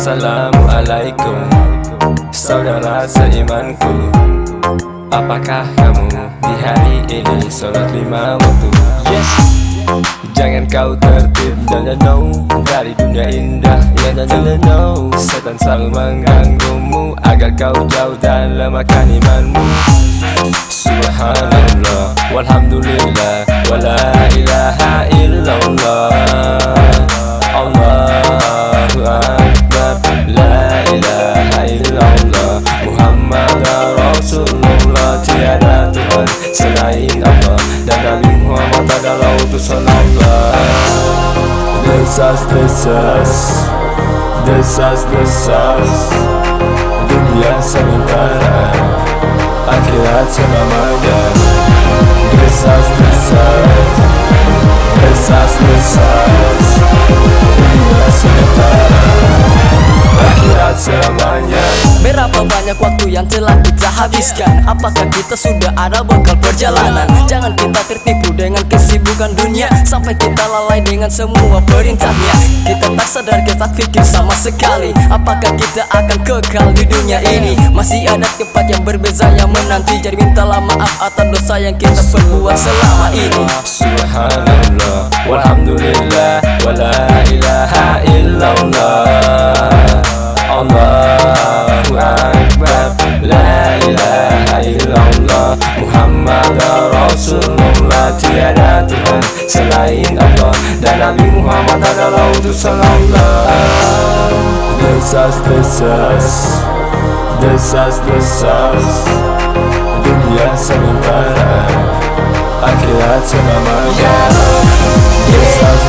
Assalamualaikum, saudara seimanku. Apakah kamu di hari ini sholat 5 waktu? Yes. Jangan kau tertib, no, dari dunia indah, no. Setan selalu mengganggumu agar kau jauh dalam makan imanmu. Subhanallah, walhamdulillah, wala ilaha illallah. Allahu akbar, la ilaha illallah. Muhammad Rasulullah, tiada Tuhan selain Allah, dan Nabi Muhammad adalah utusan Allah. Desas dunia sementara, akhirat selamanya. Desas dunia sementara, akhirat selamanya. Berapa banyak waktu yang telah kita habiskan? Apakah kita sudah ada bekal perjalanan? Jangan kita tertipu dengan kesibukan dunia, sampai kita lalai dengan semua perintahnya. Kita tak sadar, kita tak fikir sama sekali, apakah kita akan kekal di dunia ini? Masih ada tempat yang berbeza yang menanti. Jadi mintalah maaf atas dosa yang kita perbuat selama ini. Subhanallah, walhamdulillah, wala ilaha illallah. Allahu akbar, la ilaha illallah. Muhammad Rasulullah, tiada Tuhan selain Allah, dan Nabi Muhammad adalah utusan Allah. Desas dunia sementara, akhirat selamanya. Desas